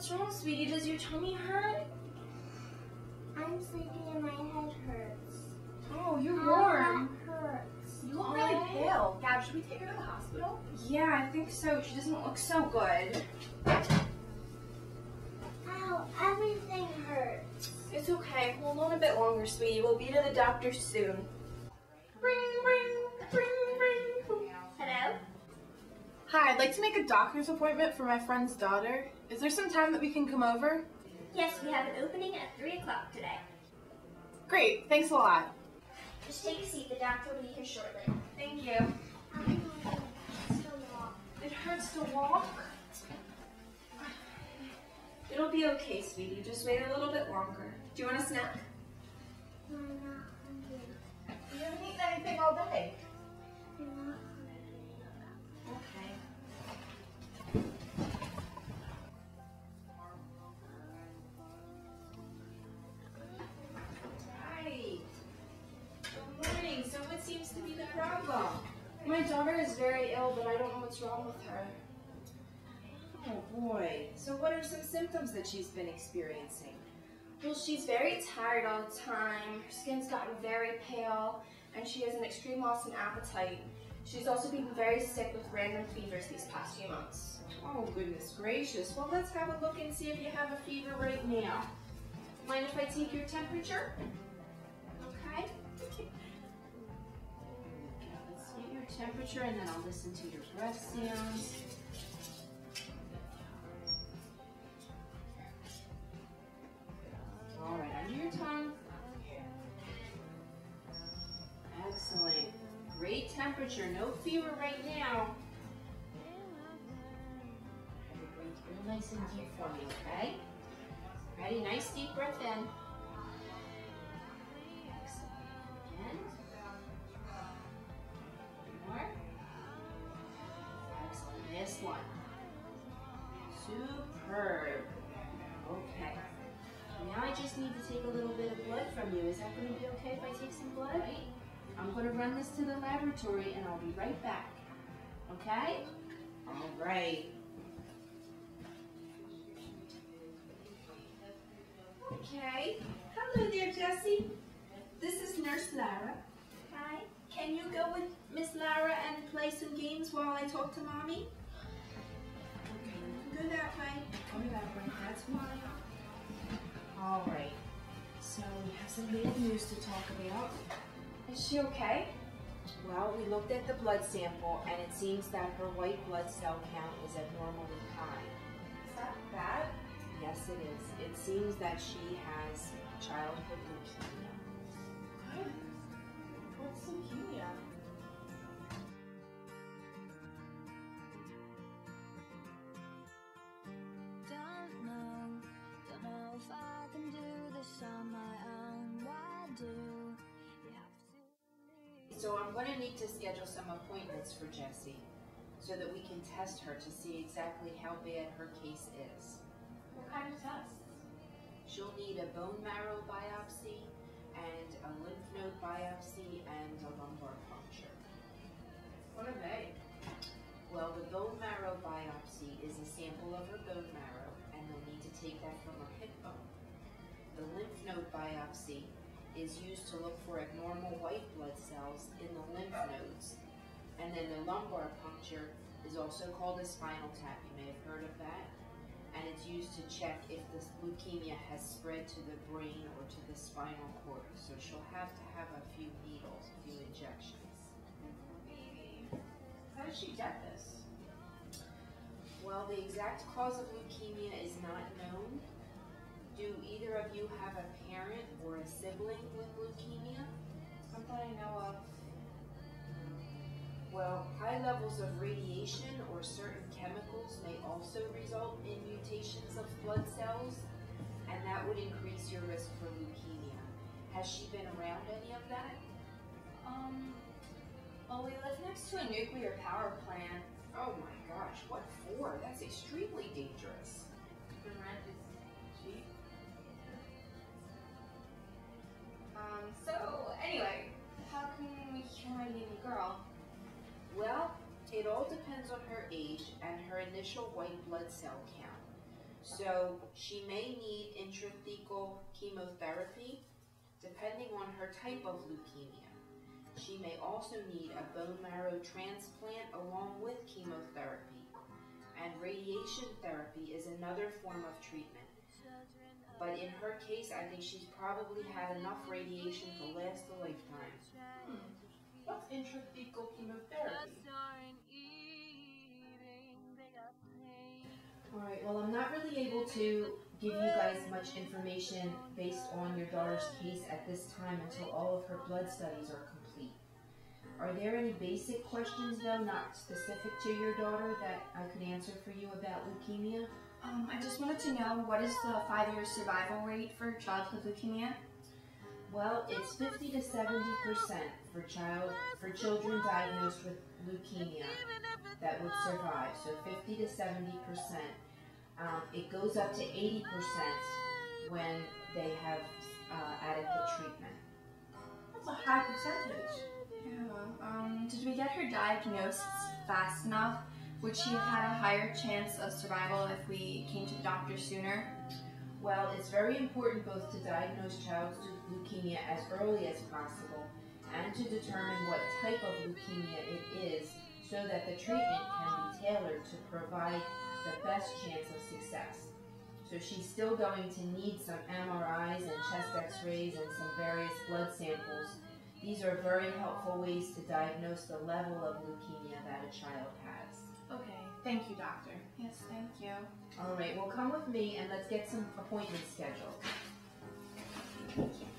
What's wrong, sweetie? Does your tummy hurt? I'm sleepy and my head hurts. Oh, you're warm. That hurts. You look really pale. Gab, should we take her to the hospital? Yeah, I think so. She doesn't look so good. Ow, everything hurts. It's okay. Hold on a bit longer, sweetie. We'll be to the doctor soon. Ring, ring, ring, ring. Hello? Hi, I'd like to make a doctor's appointment for my friend's daughter. Is there some time that we can come over? Yes, we have an opening at 3 o'clock today. Great, thanks a lot. Just take a seat. The doctor will be here shortly. Thank you. It hurts to walk. It'll be okay, sweetie. Just wait a little bit longer. Do you want a snack? I'm not hungry. You haven't eaten anything all day. I'm not hungry. Okay. Hi. Good morning. So what seems to be the problem? My daughter is very ill, but I don't know what's wrong with her. Oh boy. So what are some symptoms that she's been experiencing? Well, she's very tired all the time. Her skin's gotten very pale, and she has an extreme loss in appetite. She's also been very sick with random fevers these past few months. Oh goodness gracious. Well, let's have a look and see if you have a fever right now. Mind if I take your temperature? Okay? Okay, let's get your temperature and then I'll listen to your breath sounds. All right, under your tongue. Excellent. Great temperature, no fever right now. Breathe real nice and deep for me, okay? Ready? Nice deep breath in. Excellent. Again. More. Excellent. Last one. Superb. Okay. Now I just need to take a little bit of blood from you. Is that going to be okay if I take some blood? Right. I'm going to run this to the laboratory and I'll be right back. Okay? All right. Okay. Hello there, Jessie. This is Nurse Lara. Hi. Can you go with Miss Lara and play some games while I talk to Mommy? Okay. Go that way. Go that way. That's fine. All right. So we have some bad news to talk about. Is she okay? Well, we looked at the blood sample and it seems that her white blood cell count is abnormally high. Is that bad? Yes, it is. It seems that she has childhood leukemia. What's leukemia? Don't know if I can do this on my own. Why do you have to leave? So I'm going to need to schedule some appointments for Jessie so that we can test her to see exactly how bad her case is. What kind of tests? She'll need a bone marrow biopsy and a lymph node biopsy and a lumbar puncture. What are they? Well, the bone marrow biopsy is a sample of her bone marrow, and they'll need to take that from her hip bone. The lymph node biopsy is used to look for abnormal white blood cells in the lymph nodes. And then the lumbar puncture is also called a spinal tap. You may have heard of that. And it's used to check if the leukemia has spread to the brain or to the spinal cord. So she'll have to have a few needles, a few injections. Baby. How did she get this? Well, the exact cause of leukemia is not known. Do either of you have a parent or a sibling with leukemia? Not that I know of. Well, high levels of radiation or certain chemicals may also result in mutations of blood cells, and that would increase your risk for leukemia. Has she been around any of that? Well, we live next to a nuclear power plant. Oh my gosh, what for? That's extremely dangerous. The rent is cheap. So, anyway, how can we cure my baby girl? Well, it all depends on her age and her initial white blood cell count. So she may need intrathecal chemotherapy depending on her type of leukemia. She may also need a bone marrow transplant along with chemotherapy. And radiation therapy is another form of treatment. But in her case, I think she's probably had enough radiation to last a lifetime. What's intrathecal chemotherapy? Alright, well, I'm not really able to give you guys much information based on your daughter's case at this time until all of her blood studies are complete. Are there any basic questions, though, not specific to your daughter, that I could answer for you about leukemia? I just wanted to know, what is the 5-year survival rate for childhood leukemia? Well, it's 50 to 70% for children diagnosed with leukemia that would survive. So 50 to 70%. It goes up to 80% when they have adequate treatment. That's a high percentage. Yeah. Did we get her diagnosed fast enough? Would she have had a higher chance of survival if we came to the doctor sooner? Well, it's very important both to diagnose child's leukemia as early as possible and to determine what type of leukemia it is so that the treatment can be tailored to provide the best chance of success. So she's still going to need some MRIs and chest x-rays and some various blood samples. These are very helpful ways to diagnose the level of leukemia that a child has. Okay, thank you, doctor. Yes, thank you. All right, well, come with me and let's get some appointments scheduled. Thank you.